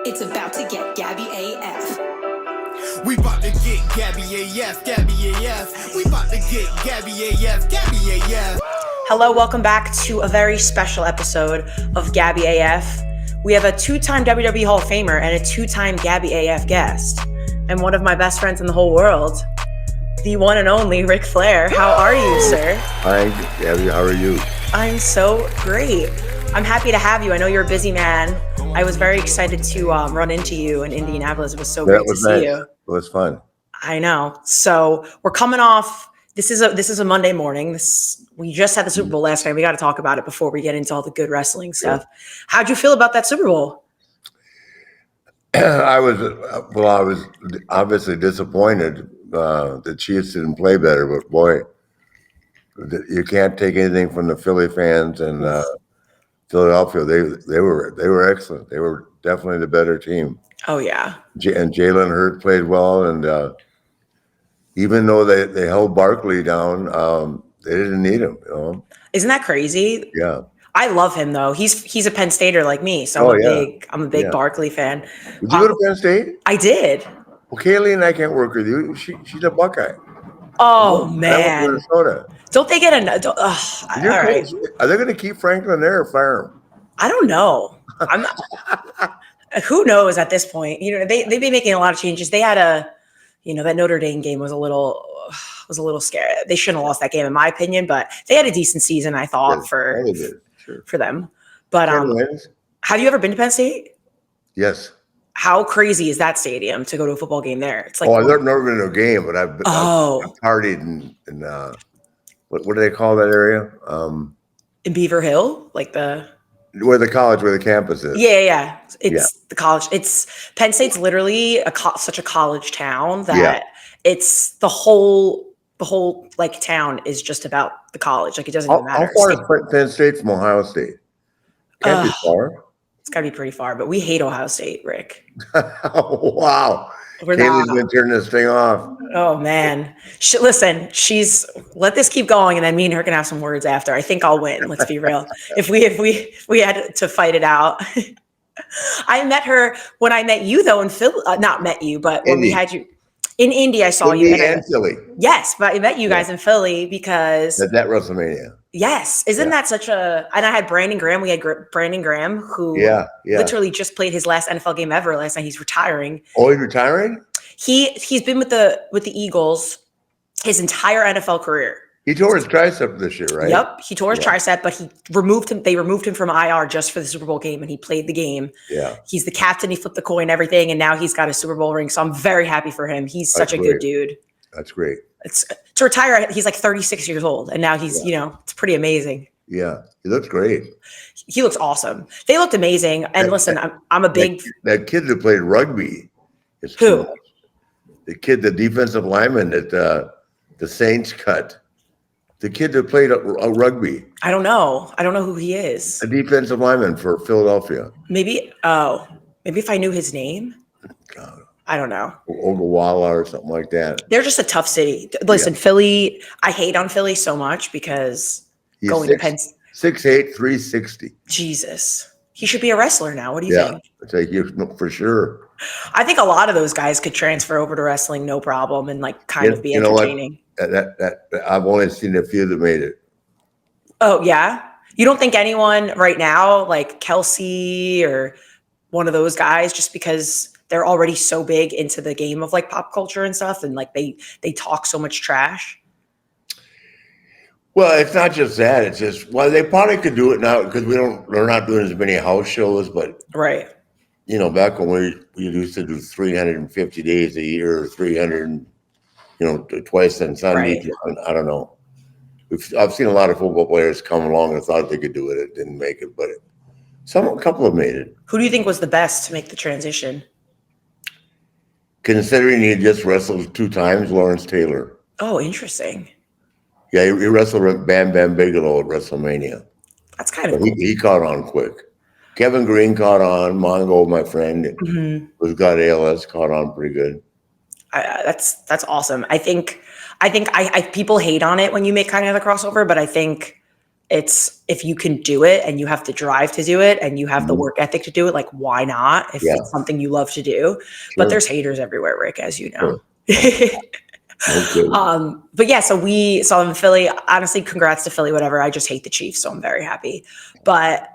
It's about to get Gabby AF. We about to get Gabby AF, Gabby AF. We about to get Gabby AF, Gabby AF. Hello, welcome back to a very special episode of Gabby AF. We have a two-time WWE Hall of Famer and a two-time Gabby AF guest, and one of my best friends in the whole world, the one and only Ric Flair. How are you, sir? Hi, Gabby. How are you? I'm so great. I'm happy to have you. I know you're a busy man. I was very excited to run into you in Indianapolis. It was so great to see you. It was fun. I know. So we're coming off. This is a Monday morning. We just had the Super Bowl last night. We got to talk about it before we get into all the good wrestling stuff. Yeah. How'd you feel about that Super Bowl? I was obviously disappointed. The Chiefs didn't play better, but boy, you can't take anything from the Philly fans and Philadelphia. They were excellent. They were definitely the better team. Oh yeah. And Jalen Hurts played well, and even though they held Barkley down, they didn't need him. You know? Isn't that crazy? Yeah. I love him though. He's a Penn Stater like me, so I'm a big Barkley fan. Did you go to Penn State? I did. Well, Kaylee and I can't work with you. She's a Buckeye. Oh man. Minnesota. Don't they get all right. Are they going to keep Franklin there or fire him? I don't know. I'm not, who knows at this point? You know, they've been making a lot of changes. They had that Notre Dame game was a little scary. They shouldn't have lost that game in my opinion, but they had a decent season, I thought, for them. But have you ever been to Penn State? Yes. How crazy is that stadium to go to a football game there? It's like I've never been to a game, but I've partied in what do they call that area? In Beaver Hill, like where the campus is. Yeah. It's the college. It's Penn State's literally such a college town that it's the whole like town is just about the college. Like it doesn't even matter. How far is Penn State from Ohio State? Can't be far. It's got to be pretty far, but we hate Ohio State, Rick. Oh, wow. Kaylee's going to turn this thing off. Oh, man. Listen, let this keep going, and then me and her can have some words after. I think I'll win. Let's be real. If we had to fight it out. I met her when I met you, though, in Philly. Not met you, but when we had you. In Indy, I saw you. In Philly. Yes, but I met you guys in Philly because. At that WrestleMania. Yes. Isn't that such a. And I had Brandon Graham. We had Brandon Graham, who literally just played his last NFL game ever last night. He's retiring. Oh, he's retiring? He's been with the Eagles his entire NFL career. He tore his tricep this year, right? Yep. He tore his tricep, but they removed him from IR just for the Super Bowl game, and he played the game. Yeah. He's the captain. He flipped the coin, everything, and now he's got a Super Bowl ring. So I'm very happy for him. He's such a good dude. That's great. To retire, he's like 36 years old, and now he's, it's pretty amazing. Yeah. He looks great. He looks awesome. They looked amazing. And listen, I'm a big... That kid that played rugby. Who? The kid, the defensive lineman that the Saints cut. The kid that played a rugby. I don't know who he is. A defensive lineman for Philadelphia. Maybe if I knew his name. God. I don't know. Ogallala or something like that. They're just a tough city. Listen, Philly, I hate on Philly so much because he's going to Penn 6'8", 360. Jesus. He should be a wrestler now. What do you think? I'd say for sure. I think a lot of those guys could transfer over to wrestling no problem and like kind of be entertaining. That I've only seen a few that made it. Oh, yeah? You don't think anyone right now, like Kelsey or one of those guys, just because they're already so big into the game of like pop culture and stuff, and like they talk so much trash? Well, it's not just that. It's just, they probably could do it now because we're not doing as many house shows, but right. Back when we used to do 350 days a year, or 300, twice on Sunday. Right. I don't know. I've seen a lot of football players come along and thought they could do it. It didn't make it, but a couple have made it. Who do you think was the best to make the transition? Considering he just wrestled 2 times, Lawrence Taylor. Oh, interesting. Yeah, he wrestled with Bam Bam Bigelow at WrestleMania. That's kind of cool. He caught on quick. Kevin Green caught on. Mongo, my friend, who's got ALS, caught on pretty good. That's awesome. I think people hate on it when you make kind of the crossover, but I think it's if you can do it and you have the drive to do it and you have the work ethic to do it, like why not? If it's something you love to do. But there's haters everywhere, Rick, as you know. But yeah, so we saw them in Philly. Honestly, congrats to Philly, whatever. I just hate the Chiefs, so I'm very happy. But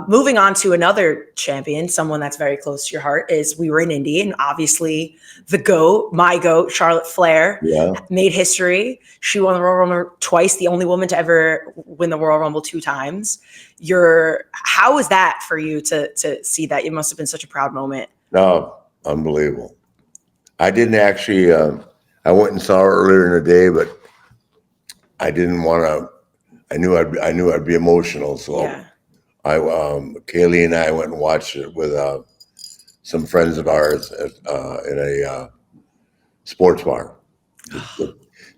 moving on to another champion, someone that's very close to your heart, is we were in Indy, and obviously the GOAT, my GOAT, Charlotte Flair, made history. She won the Royal Rumble twice, the only woman to ever win the Royal Rumble 2 times. How was that for you to see that? It must have been such a proud moment. No, unbelievable. I didn't actually. I went and saw her earlier in the day, but I didn't want to. I knew I'd be emotional, so Kaylee and I went and watched it with some friends of ours in a sports bar.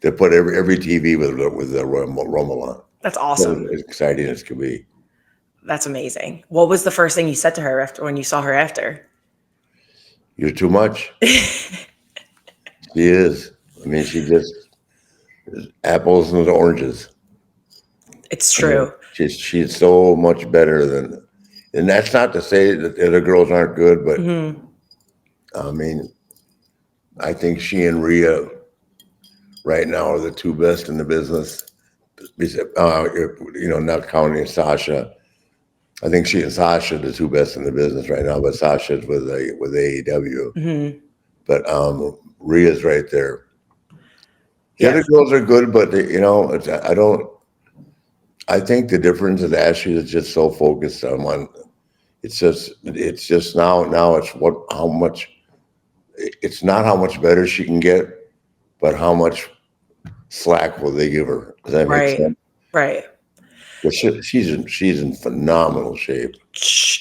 They put every TV with the Rumble on. That's awesome. As exciting as could be. That's amazing. What was the first thing you said to her when you saw her after? You're too much. She is. I mean, she just apples and oranges. It's true. I mean, she's so much better than, and that's not to say that the other girls aren't good, but I mean, I think she and Rhea right now are the 2 best in the business. Not counting Sasha. I think she and Sasha are the 2 best in the business right now, but Sasha's with AEW. But Rhea's right there. The other girls are good, but I think the difference is Ashley is just so focused on one. It's just now it's how much. It's not how much better she can get, but how much slack will they give her? Does that make sense? Right. But she's in phenomenal shape.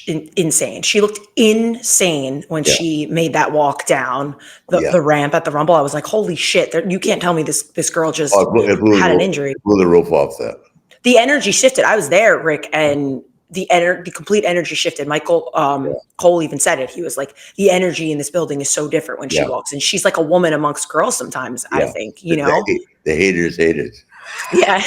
Insane. She looked insane when she made that walk down the ramp at the Rumble. I was like, holy shit, you can't tell me this girl just had an injury. Blew the roof off that. The energy shifted. I was there, Rick, and the complete energy shifted. Michael Cole even said it. He was like, the energy in this building is so different when she walks. And she's like a woman amongst girls sometimes, I think, The haters hate it. Yeah.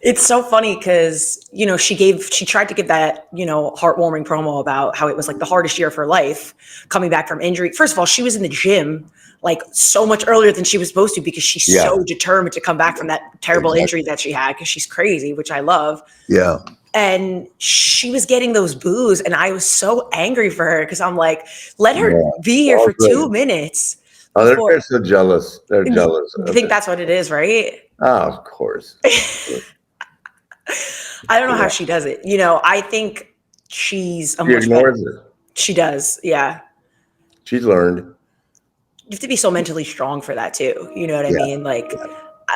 It's so funny because, she tried to give that, heartwarming promo about how it was like the hardest year of her life coming back from injury. First of all, she was in the gym like so much earlier than she was supposed to because she's so determined to come back from that terrible injury that she had because she's crazy, which I love. Yeah. And she was getting those boos and I was so angry for her because I'm like, let her be here for 2 minutes. Oh, they're so jealous. They're jealous. You think that's what it is, right? Oh, of course. I don't know how she does it. I think she's she ignores it. She does, yeah. She's learned. You have to be so mentally strong for that too. You know what I mean? Like,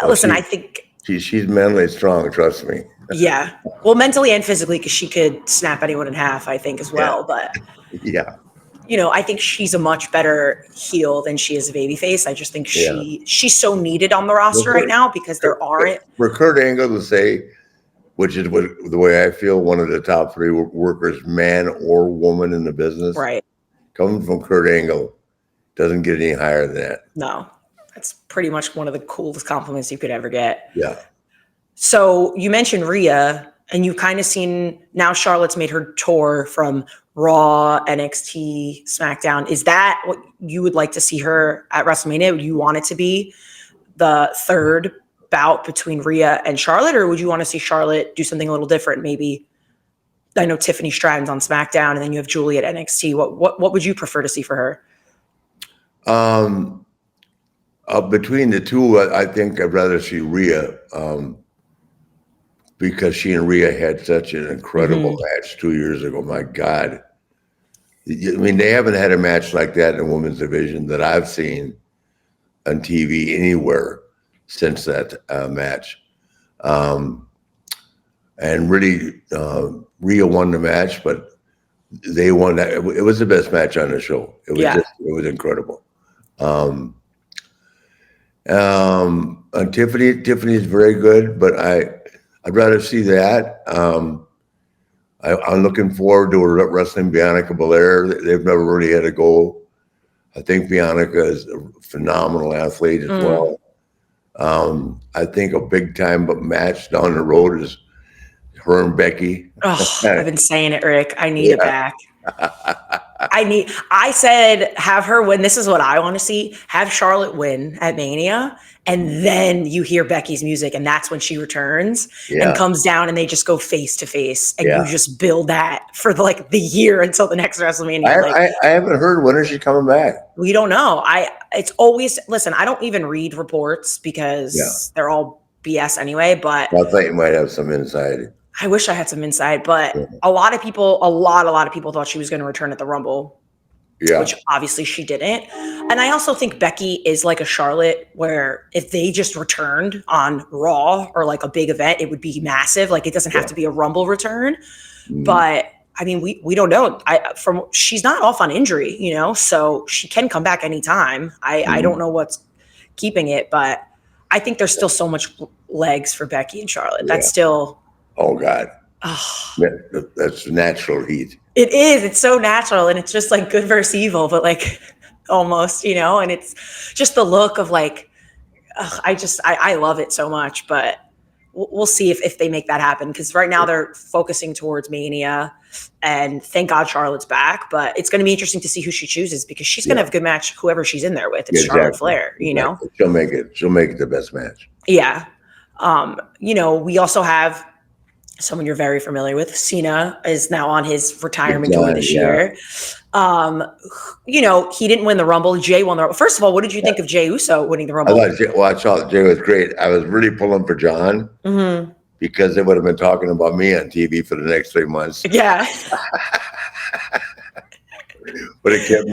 listen, I think she's mentally strong. Trust me. Yeah. Well, mentally and physically, because she could snap anyone in half, I think, as well. But I think she's a much better heel than she is a babyface. I just think she's so needed on the roster right now because there aren't. For Kurt Angle to say, which is the way I feel, one of the top 3 workers, man or woman in the business. Right. Coming from Kurt Angle doesn't get any higher than that. No. That's pretty much one of the coolest compliments you could ever get. Yeah. So you mentioned Rhea, and you've kind of seen now Charlotte's made her tour from Raw, NXT, SmackDown. Is that what you would like to see her at WrestleMania? Would you want it to be the 3rd bout between Rhea and Charlotte, or would you want to see Charlotte do something a little different? Maybe, I know Tiffany Stratton's on SmackDown, and then you have Julie at NXT. What would you prefer to see for her? Between the 2, I think I'd rather see Rhea because she and Rhea had such an incredible match 2 years ago. My God. I mean, they haven't had a match like that in the women's division that I've seen on TV anywhere since that match. And really, Rhea won the match, but they won that. It was the best match on the show. It was it was incredible. And Tiffany's very good, but I'd rather see that. I'm looking forward to wrestling Bianca Belair. They've never really had a go. I think Bianca is a phenomenal athlete as well. I think a big time match down the road is her and Becky. Oh, I've been saying it, Rick. I need it Yeah. back. I said have her win. This is what I want to see. Have Charlotte win at Mania, and then you hear Becky's music, and that's when she returns and comes down, and they just go face to face, and you just build that for the year until the next WrestleMania. I haven't heard when is she coming back. We don't know. It's always listen. I don't even read reports because they're all BS anyway. But I thought you might have some insight. I wish I had some insight, but a lot of people thought she was going to return at the Rumble, which obviously she didn't. And I also think Becky is like a Charlotte, where if they just returned on Raw or like a big event, it would be massive. Like it doesn't have to be a Rumble return, but I mean, we don't know. She's not off on injury, so she can come back anytime. I don't know what's keeping it, but I think there's still so much legs for Becky and Charlotte. That's still. Oh God. That's natural heat. It is. It's so natural. And it's just like good versus evil, but like almost, and it's just the look of like, I love it so much, but we'll see if they make that happen. Cause right now they're focusing towards Mania, and thank God Charlotte's back, but it's going to be interesting to see who she chooses, because she's going to have a good match, whoever she's in there with. It's Charlotte Flair, She'll make it the best match. Yeah. We also have someone you're very familiar with. Cena is now on his retirement tour this year. He didn't win the Rumble. Jay won the Rumble. First of all, what did you think of Jey Uso winning the Rumble? I thought Jay was great. I was really pulling for John because they would have been talking about me on TV for the next 3 months. Yeah. But it kept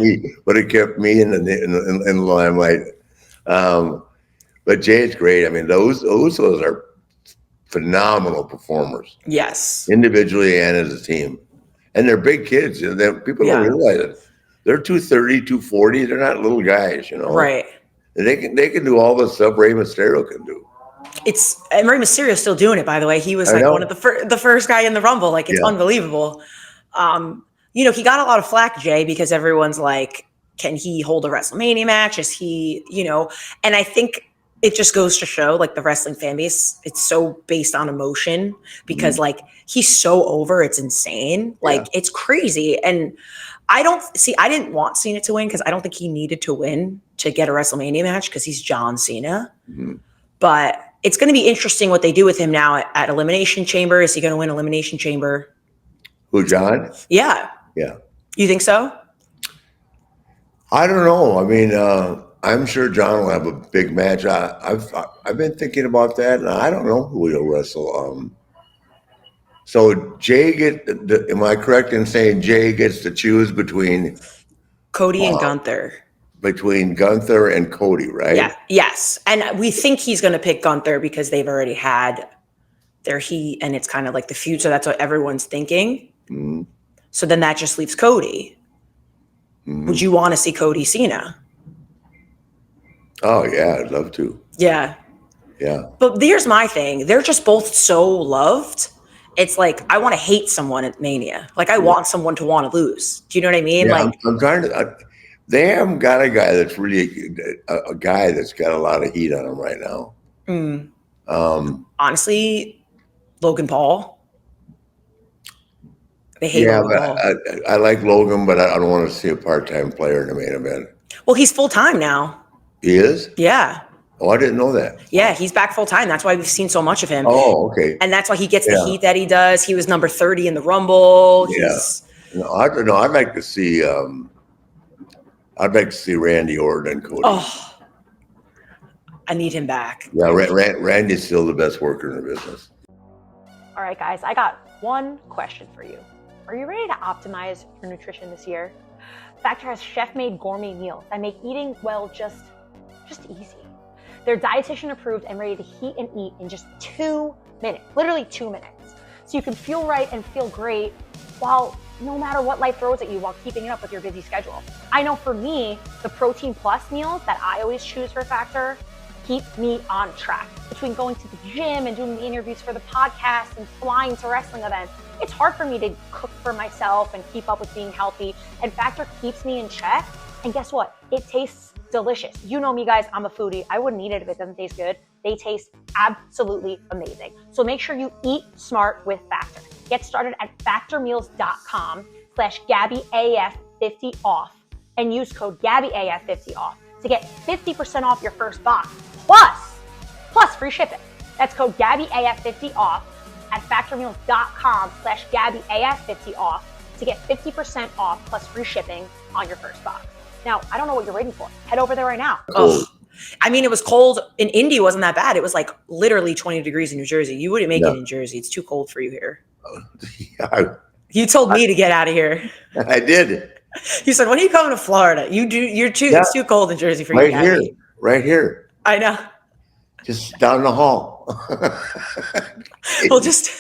me in the limelight. But Jay's great. I mean, those Usos are phenomenal performers. Yes. Individually and as a team. And they're big kids. People don't realize it. They're 230, 240. They're not little guys, Right. And they can do all the stuff Rey Mysterio can do. And Rey Mysterio's still doing it, by the way. He was like one of the first guy in the Rumble. Like, it's unbelievable. He got a lot of flack, Jay, because everyone's like, can he hold a WrestleMania match? Is he, and I think it just goes to show, like, the wrestling fan base, it's so based on emotion, because like he's so over, it's insane. Like it's crazy. And I didn't want Cena to win, because I don't think he needed to win to get a WrestleMania match, because he's John Cena. But it's going to be interesting what they do with him now at Elimination Chamber. Is he going to win Elimination Chamber? Who, John? Yeah. Yeah. You think so? I don't know. I mean, I'm sure John will have a big match. I've been thinking about that, and I don't know who he'll wrestle. So Jay am I correct in saying Jay gets to choose between Cody and Gunther? Between Gunther and Cody, right? Yeah. Yes. And we think he's going to pick Gunther because they've already had their heat, and it's kind of like the feud. So that's what everyone's thinking. So then that just leaves Cody. Would you want to see Cody Cena? Oh, yeah, I'd love to. Yeah. Yeah. But here's my thing. They're just both so loved. It's like, I want to hate someone at Mania. Like, I want someone to want to lose. Do you know what I mean? Yeah, like, I'm trying to. They haven't got a guy that's really a guy that's got a lot of heat on him right now. Honestly, Logan Paul. They hate Logan Paul. I like Logan, but I don't want to see a part-time player in the main event. Well, he's full-time now. He is? Yeah. Oh, I didn't know that. Yeah, he's back full-time. That's why we've seen so much of him. Oh, okay. And that's why he gets the heat that he does. He was number 30 in the Rumble. I'd like to see Randy Orton and Cody. Oh, I need him back. Yeah, Randy's still the best worker in the business. All right, guys, I got one question for you. Are you ready to optimize your nutrition this year? Factor has chef-made gourmet meals that make eating well just easy. They're dietitian approved and ready to heat and eat in just 2 minutes, literally 2 minutes. So you can feel right and feel great while no matter what life throws at you while keeping it up with your busy schedule. I know for me, the Protein Plus meals that I always choose for Factor keep me on track. Between going to the gym and doing the interviews for the podcast and flying to wrestling events, it's hard for me to cook for myself and keep up with being healthy. And Factor keeps me in check. And guess what? It tastes delicious. You know me, guys, I'm a foodie. I wouldn't eat it if it doesn't taste good. They taste absolutely amazing. So make sure you eat smart with Factor. Get started at factormeals.com/GabbyAF50off and use code GabbyAF50off to get 50% off your first box. Plus free shipping. That's code GabbyAF50off at factormeals.com/GabbyAF50off to get 50% off plus free shipping on your first box. Now, I don't know what you're waiting for. Head over there right now. Oh, I mean, it was cold in Indy. It wasn't that bad. It was like literally 20 degrees in New Jersey. You wouldn't make it in Jersey. It's too cold for you here. You told me to get out of here. I did. You said, when are you coming to Florida? It's too cold in Jersey for you. Right here. I know. Just down the hall. We'll just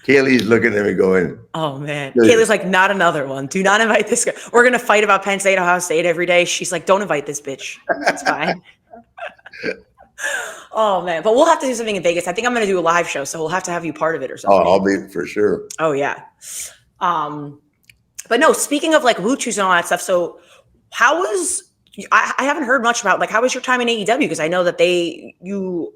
Kaylee's looking at me going, oh man. Kaylee's like, not another one. Do not invite this guy. We're gonna fight about Penn State, Ohio State every day. She's like, don't invite this bitch. It's fine. Oh man. But we'll have to do something in Vegas. I think I'm gonna do a live show, so we'll have to have you part of it or something. Oh, I'll be for sure. Oh yeah. But no, speaking of like Wuchus and all that stuff, so how was I haven't heard much about like how was your time in AEW? Because I know that you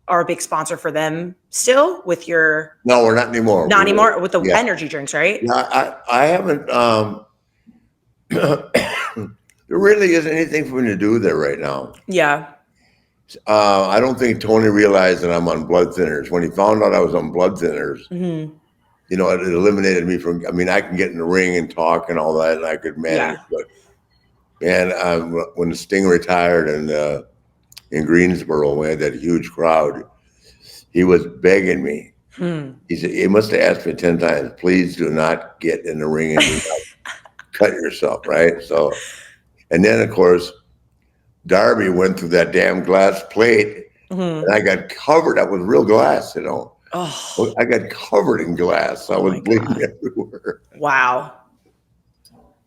are a big sponsor for them still with your No, we're not anymore. Not anymore with the energy drinks, right? No, I haven't there really isn't anything for me to do there right now. Yeah. I don't think Tony realized that I'm on blood thinners. When he found out I was on blood thinners, it eliminated me from. I mean, I can get in the ring and talk and all that, and I could manage. But man, when Sting retired in Greensboro, we had that huge crowd. He was begging me. He said, he must have asked me 10 times, please do not get in the ring and do not cut yourself, right? So, and then of course, Darby went through that damn glass plate and I got covered up with real glass, you know. Oh. I got covered in glass. I was bleeding everywhere. Wow.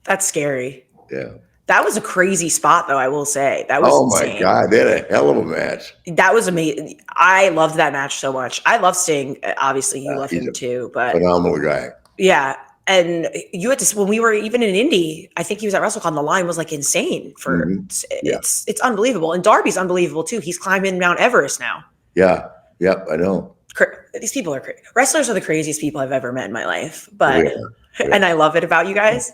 That's scary. Yeah. That was a crazy spot, though, I will say. That was insane. My God. They had a hell of a match. That was amazing. I loved that match so much. I love Sting. Obviously, you love him too. But phenomenal guy. Yeah. And you had to, when we were even in Indy, I think he was at WrestleCon, the line was like insane for, it's unbelievable. And Darby's unbelievable too. He's climbing Mount Everest now. Yeah. Yep. I know. These people are crazy. Wrestlers are the craziest people I've ever met in my life, but, and I love it about you guys.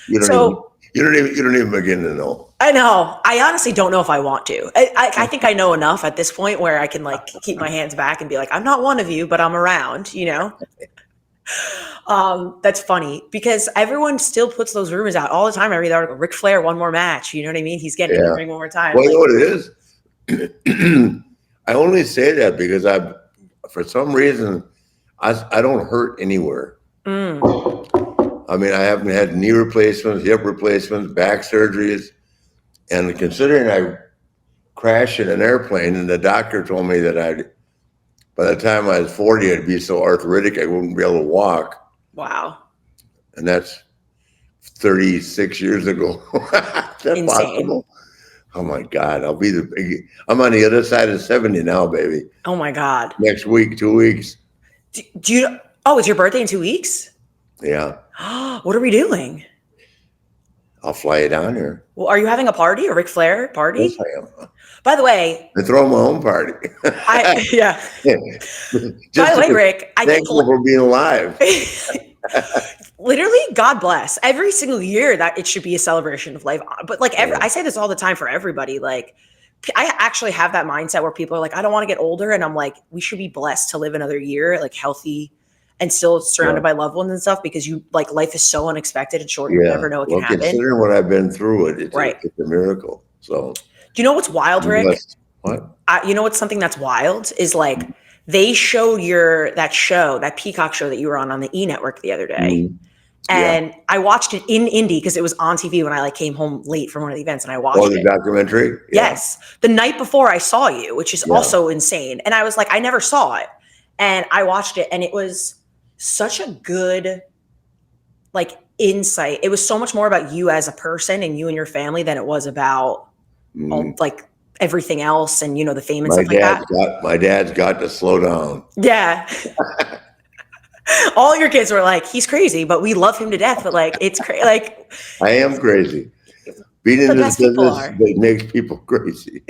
You don't even begin to know. I know. I honestly don't know if I want to. I think I know enough at this point where I can like keep my hands back and be like, I'm not one of you, but I'm around, you know? That's funny because everyone still puts those rumors out all the time. I read the article, Ric Flair, one more match. You know what I mean? He's getting in the ring one more time. Well, you know what it is? I only say that because for some reason, I don't hurt anywhere. I mean, I haven't had knee replacements, hip replacements, back surgeries. And considering I crashed in an airplane and the doctor told me that by the time I was 40, I'd be so arthritic, I wouldn't be able to walk. Wow. And that's 36 years ago. Is that insane. Possible? Oh my God. I'm on the other side of 70 now, baby. Oh my God. Next week, 2 weeks. It's your birthday in 2 weeks? Yeah. What are we doing? I'll fly you down here. Well, are you having a party, a Ric Flair party? Yes, I am. By the way, I throw my own party. By the way, Rick, I think for being alive. Literally, God bless. Every single year that it should be a celebration of life. But like I say this all the time for everybody. Like I actually have that mindset where people are like, I don't want to get older. And I'm like, we should be blessed to live another year, like healthy and still surrounded by loved ones and stuff, because life is so unexpected and short. You never know what can happen. Considering what I've been through, it's a miracle. So do you know what's wild, Rick? What? You know what's something that's wild is like they showed that Peacock show that you were on the E! Network the other day. And I watched it in Indy because it was on TV when I came home late from one of the events, and I watched the documentary? Yes. The night before I saw you, which is also insane. And I was like, I never saw it. And I watched it, and it was such a good insight. It was so much more about you as a person and you and your family than it was about everything else and the fame and stuff like that. My dad's got to slow down. Yeah. All your kids were like, he's crazy, but we love him to death. But it's crazy. I am crazy. Being in The this best people business, are. it makes people crazy.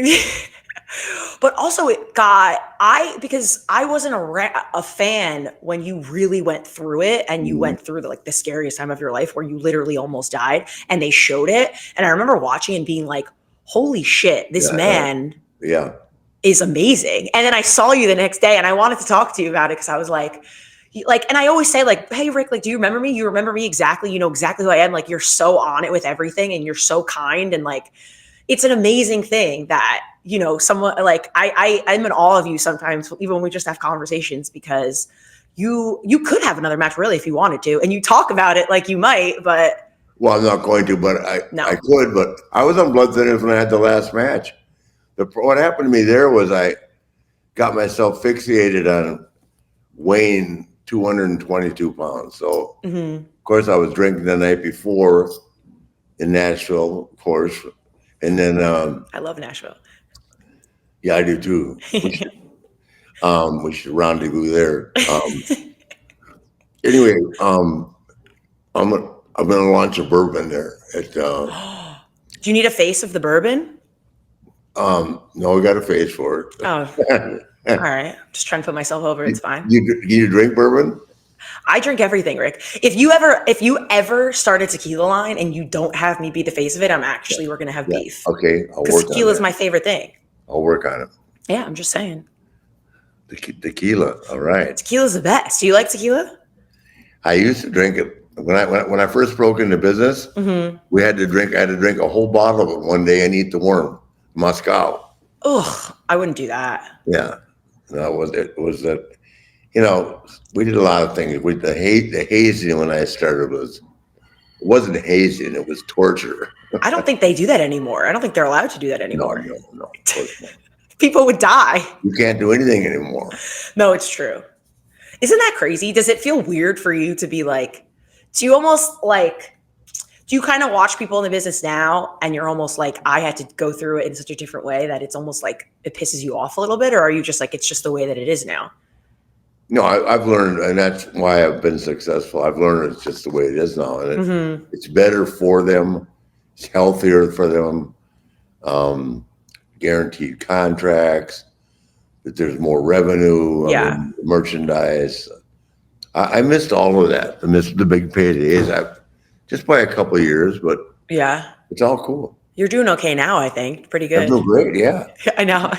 But also because I wasn't a fan when you really went through it and you went through the scariest time of your life where you literally almost died and they showed it. And I remember watching and being like, holy shit, this man Yeah. is amazing. And then I saw you the next day and I wanted to talk to you about it because I was like, and I always say like, hey, Rick, like, do you remember me? You remember me exactly. You know exactly who I am. Like, you're so on it with everything and you're so kind. And like, it's an amazing thing that, you know, someone like I'm in awe of you sometimes, even when we just have conversations, because you could have another match really if you wanted to. And you talk about it like you might, but. Well, I'm not going to, but I could. But I was on blood thinners when I had the last match. What happened to me there was I got myself fixated on weighing 222 pounds. So, of course, I was drinking the night before in Nashville, of course. And then I love Nashville. Yeah, I do too. We should rendezvous there. Anyway, I'm gonna launch a bourbon there. Do you need a face of the bourbon? No, we got a face for it. Oh, all right. Just trying to put myself over. It's fine. You drink bourbon? I drink everything, Rick. If you ever start a tequila line and you don't have me be the face of it, we're gonna have beef. Okay, I'll work on it. Because tequila is my favorite thing. I'll work on it. Yeah, I'm just saying. Tequila, all right. Tequila's the best. Do you like tequila? I used to drink it when I first broke into business. I had to drink a whole bottle of it one day and eat the worm, Moscow. Ugh, I wouldn't do that. Yeah, no, it was that. You know, we did a lot of things. The hazing when I started wasn't hazing; it was torture. I don't think they do that anymore. I don't think they're allowed to do that anymore. No, of course not. People would die. You can't do anything anymore. No, it's true. Isn't that crazy? Does it feel weird for you to be like, do you kind of watch people in the business now and you're almost like, I had to go through it in such a different way that it's almost like it pisses you off a little bit? Or are you just like, it's just the way that it is now? No, I've learned, and that's why I've been successful. I've learned it's just the way it is now. And it's better for them. It's healthier for them. Guaranteed contracts, that there's more revenue, merchandise. I missed all of that. I missed the big paydays. Just by a couple of years, but yeah, it's all cool. You're doing okay now, I think. Pretty good. I feel great, yeah. I know.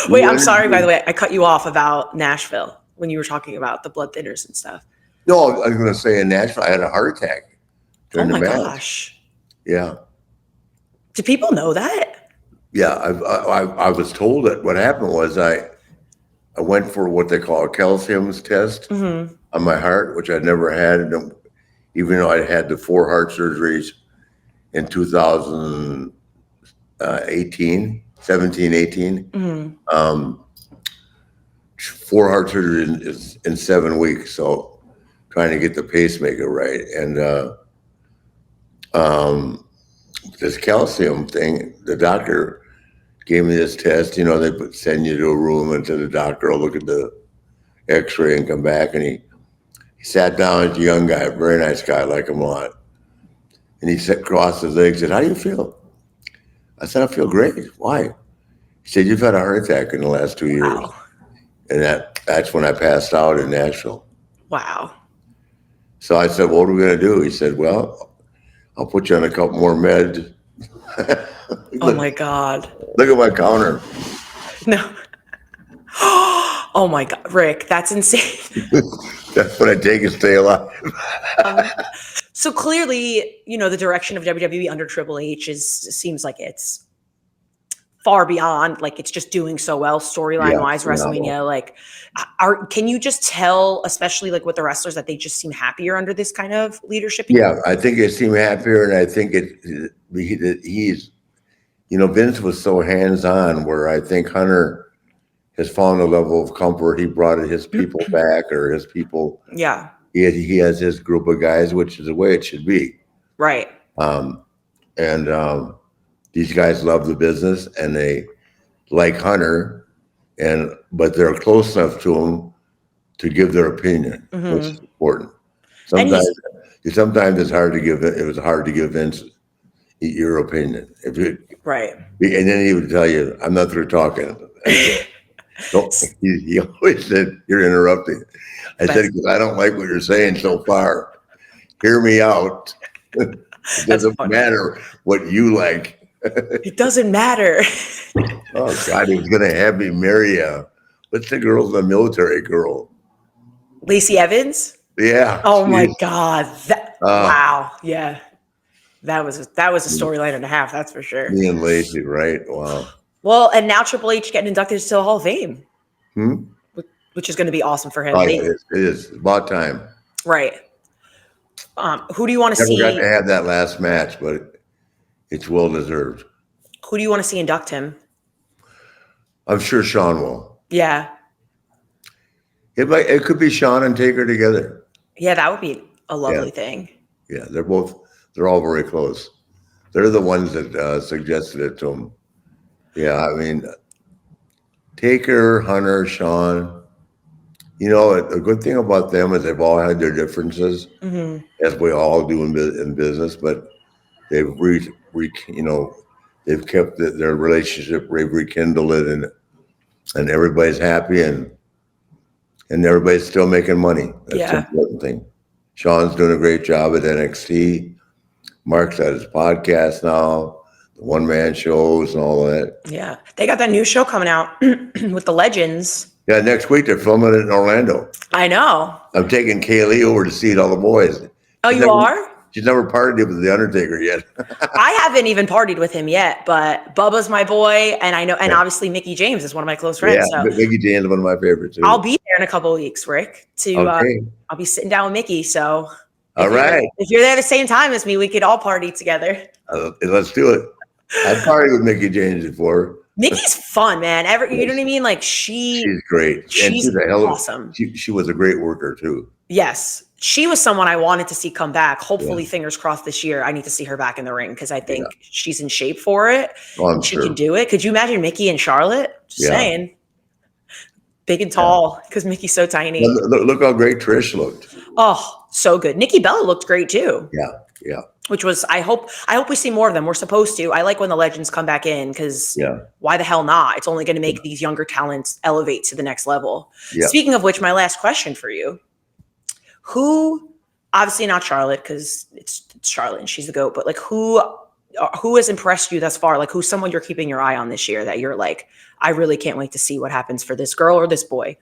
Wait, I'm sorry, by the way. I cut you off about Nashville when you were talking about the blood thinners and stuff. No, I was going to say in Nashville, I had a heart attack during the match. Oh, my gosh. Yeah. Do people know that? Yeah, I was told that what happened was I went for what they call a calcium test on my heart, which I'd never had, even though I had the 4 heart surgeries in 2018. 17, 18. 4 heart surgeries in 7 weeks. So trying to get the pacemaker right. And this calcium thing, the doctor gave me this test. You know, they send you to a room and to the doctor will look at the x-ray and come back. And he sat down as a young guy, very nice guy, I like him a lot. And he crossed his legs and said, how do you feel? I said, I feel great. Why? He said, you've had a heart attack in the last 2 years. Wow. And that's when I passed out in Nashville. Wow. So I said, what are we going to do? He said, well, I'll put you on a couple more meds. Oh, my God. Look at my counter. No. Oh, my God. Rick, that's insane. That's what I take to stay alive. So clearly, you know, the direction of WWE under Triple H seems like it's far beyond, like it's just doing so well storyline wise, WrestleMania. Like, can you just tell, especially like with the wrestlers, that they just seem happier under this kind of leadership? Yeah, I think they seem happier, and I think he's, you know, Vince was so hands-on, where I think Hunter has found a level of comfort. He brought his people back, or his people. Yeah. He has his group of guys, which is the way it should be. Right. These guys love the business and they like Hunter, but they're close enough to him to give their opinion, which is important. Sometimes it's hard to give. It was hard to give Vince your opinion. If you Right. and then he would tell you, "I'm not through talking." Don't, he always said, "You're interrupting." I said, "Because I don't like what you're saying so far. Hear me out. It doesn't matter what you like." It doesn't matter. Oh God, he was gonna have me marry what's the girl, the military girl? Lacey Evans. Yeah. Oh my geez. God. Wow. Yeah. That was a storyline and a half. That's for sure. Me and Lacey, right? Wow. Well, and now Triple H getting inducted to the Hall of Fame, Hmm? which is going to be awesome for him. Oh, yeah, it is. It's about time. Right. Who do you want to Never see? got to have that last match, but it's well deserved. Who do you want to see induct him? I'm sure Sean will. Yeah. It could be Sean and Taker together. Yeah, that would be a lovely thing. Yeah, they're all very close. They're the ones that suggested it to him. Yeah, I mean, Taker, Hunter, Sean. You know, a good thing about them is they've all had their differences, as we all do in business. But they've they've kept their relationship. They've rekindled it, and everybody's happy, and everybody's still making money. That's the important thing. Sean's doing a great job at NXT. Mark's at his podcast now, the one-man shows and all that. Yeah. They got that new show coming out with the legends. Yeah, next week they're filming it in Orlando. I know. I'm taking Kaylee over to see all the boys. Oh, you are? She's never partied with the Undertaker yet. I haven't even partied with him yet, but Bubba's my boy, and I know, and obviously Mickey James is one of my close friends. Yeah, so Mickey James is one of my favorites too. I'll be there in a couple of weeks, Rick. I'll be sitting down with Mickey. So all right, if you're there at the same time as me, we could all party together. Let's do it. I've partied with Mickey James before. Mickey's fun, man. You know what I mean? Like she's great. She's awesome. She was a great worker too. Yes. She was someone I wanted to see come back. Hopefully, fingers crossed this year, I need to see her back in the ring because I think she's in shape for it. Oh, she can do it. Could you imagine Mickey and Charlotte? Just saying. Big and tall because Mickey's so tiny. Look how great Trish looked. Oh, so good. Nikki Bella looked great too. Yeah. Which was, I hope we see more of them. We're supposed to. I like when the legends come back in because why the hell not? It's only going to make these younger talents elevate to the next level. Yeah. Speaking of which, my last question for you. Who, obviously not Charlotte because it's Charlotte and she's the GOAT, but like who has impressed you thus far? Like who's someone you're keeping your eye on this year that you're like, I really can't wait to see what happens for this girl or this boy?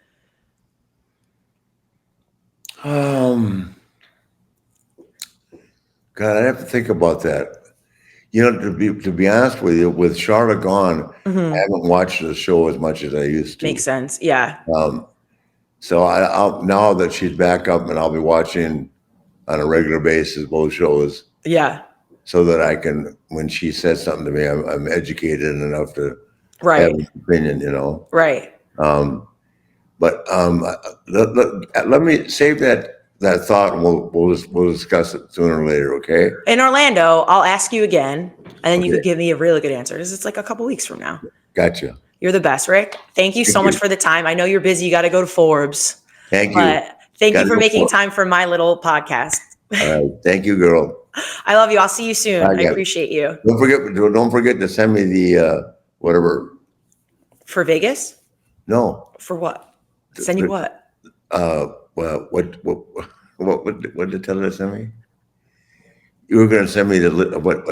God, I have to think about that. You know, to be honest with you, with Charlotte gone, I haven't watched the show as much as I used to. Makes sense. Yeah. So I'll now that she's back up, and I'll be watching on a regular basis both shows. Yeah. So that I can, when she says something to me, I'm educated enough to have an opinion. You know. Right. But let me save that thought, and we'll discuss it sooner or later. Okay. In Orlando, I'll ask you again, and then you could give me a really good answer. Because it's like a couple weeks from now. Gotcha. You're the best, Rick. Thank you so much for the time. I know you're busy. You got to go to Forbes. Thank you. But thank you for making time for my little podcast. All right. Thank you, girl. I love you. I'll see you soon. I appreciate you. Don't forget to send me the whatever. For Vegas? No. For what? Send you what? Well, what did Taylor send me? You were going to send me the what?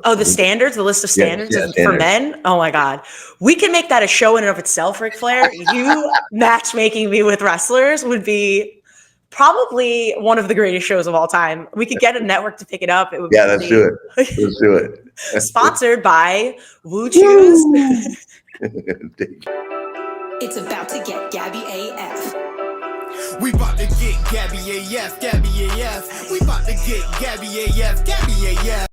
Oh, the standards, the list of standards for men. Oh my God, we can make that a show in and of itself, Ric Flair. You matchmaking me with wrestlers would be probably one of the greatest shows of all time. We could get a network to pick it up. It would let's do it. Let's do it. Sponsored by Woo Choose. It's about to get Gabby AF. We about to get Gabby AF, Gabby AF. We about to get Gabby AF, Gabby AF.